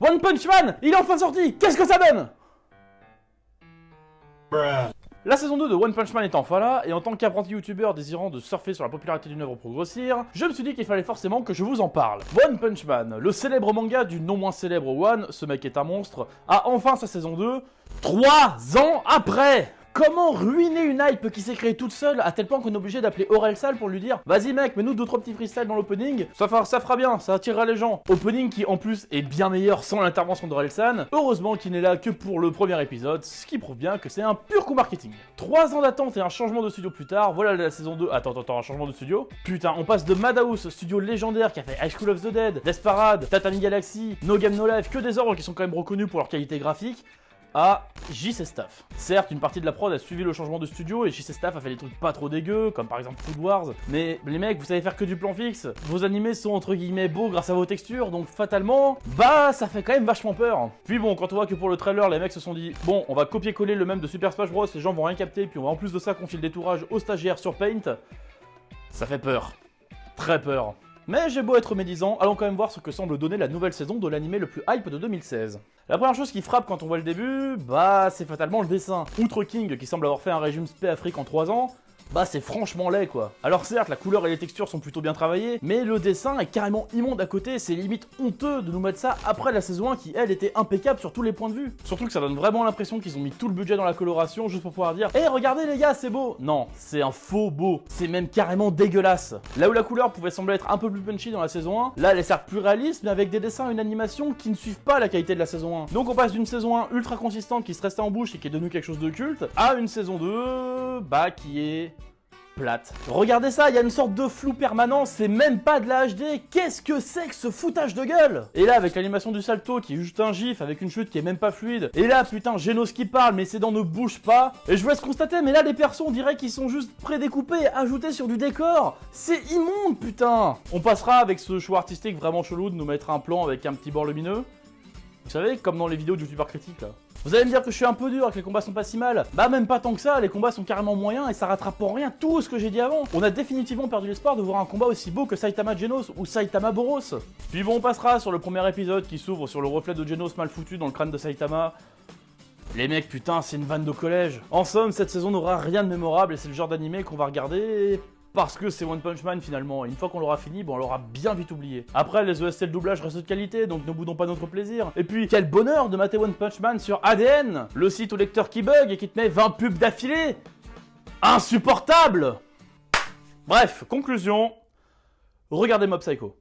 One Punch Man, il est enfin sorti. Qu'est-ce que ça donne? La saison 2 de One Punch Man est enfin là, et en tant qu'apprenti youtubeur désirant de surfer sur la popularité d'une œuvre pour grossir, je me suis dit qu'il fallait forcément que je vous en parle. One Punch Man, le célèbre manga du non moins célèbre One, ce mec est un monstre, a enfin sa saison 2, 3 ans après. Comment ruiner une hype qui s'est créée toute seule à tel point qu'on est obligé d'appeler Orelsan pour lui dire « Vas-y mec, mets-nous 2-3 petits freestyles dans l'opening, ça fera bien, ça attirera les gens ». Opening qui en plus est bien meilleur sans l'intervention d'Orelsan, heureusement qu'il n'est là que pour le premier épisode, ce qui prouve bien que c'est un pur coup marketing. 3 ans d'attente et un changement de studio plus tard, voilà la saison 2, attends, un changement de studio. Putain, on passe de Madhouse, studio légendaire qui a fait High School of the Dead, Desperate, Tatami Galaxy, No Game No Life, que des ordres qui sont quand même reconnus pour leur qualité graphique, à JC Staff. Certes, une partie de la prod a suivi le changement de studio et JC Staff a fait des trucs pas trop dégueux, comme par exemple Food Wars, mais les mecs, vous savez faire que du plan fixe, vos animés sont entre guillemets beaux grâce à vos textures, donc fatalement, bah ça fait quand même vachement peur. Puis bon, quand on voit que pour le trailer, les mecs se sont dit, bon, on va copier-coller le même de Super Smash Bros, les gens vont rien capter, puis on va en plus de ça confier le détourage aux stagiaires sur Paint, ça fait peur. Très peur. Mais j'ai beau être médisant, allons quand même voir ce que semble donner la nouvelle saison de l'animé le plus hype de 2016. La première chose qui frappe quand on voit le début, bah c'est fatalement le dessin. Outre King qui semble avoir fait un régime spé Afrique en 3 ans, bah c'est franchement laid quoi. Alors certes, la couleur et les textures sont plutôt bien travaillées, mais le dessin est carrément immonde à côté, c'est limite honteux de nous mettre ça après la saison 1 qui elle était impeccable sur tous les points de vue. Surtout que ça donne vraiment l'impression qu'ils ont mis tout le budget dans la coloration juste pour pouvoir dire « Hey regardez les gars, c'est beau !» Non, c'est un faux beau, c'est même carrément dégueulasse. Là où la couleur pouvait sembler être un peu plus punchy dans la saison 1, là elle est certes plus réaliste, mais avec des dessins et une animation qui ne suivent pas la qualité de la saison 1. Donc on passe d'une saison 1 ultra consistante qui se restait en bouche et qui est devenue quelque chose de culte, à une saison 2, bah qui est plate. Regardez ça, il y a une sorte de flou permanent, c'est même pas de la HD, qu'est-ce que c'est que ce foutage de gueule? Et là, avec l'animation du salto qui est juste un gif avec une chute qui est même pas fluide, et là, putain, Genos qui parle, mais ses dents ne bougent pas, et je vous laisse constater, mais là, les persos, on dirait qu'ils sont juste prédécoupés, ajoutés sur du décor, c'est immonde, putain! On passera avec ce choix artistique vraiment chelou de nous mettre un plan avec un petit bord lumineux, vous savez, comme dans les vidéos de youtubeurs critiques, là. Vous allez me dire que je suis un peu dur et que les combats sont pas si mal. Bah même pas tant que ça, les combats sont carrément moyens et ça rattrape en rien tout ce que j'ai dit avant. On a définitivement perdu l'espoir de voir un combat aussi beau que Saitama Genos ou Saitama Boros. Puis bon, on passera sur le premier épisode qui s'ouvre sur le reflet de Genos mal foutu dans le crâne de Saitama. Les mecs, putain, c'est une vanne de collège. En somme, cette saison n'aura rien de mémorable et c'est le genre d'animé qu'on va regarder parce que c'est One Punch Man finalement, et une fois qu'on l'aura fini, bon on l'aura bien vite oublié. Après, les OST le doublage restent de qualité, donc ne boudons pas notre plaisir. Et puis, quel bonheur de mater One Punch Man sur ADN, le site au lecteur qui bug et qui te met 20 pubs d'affilée. Insupportable. Bref, conclusion, regardez Mob Psycho.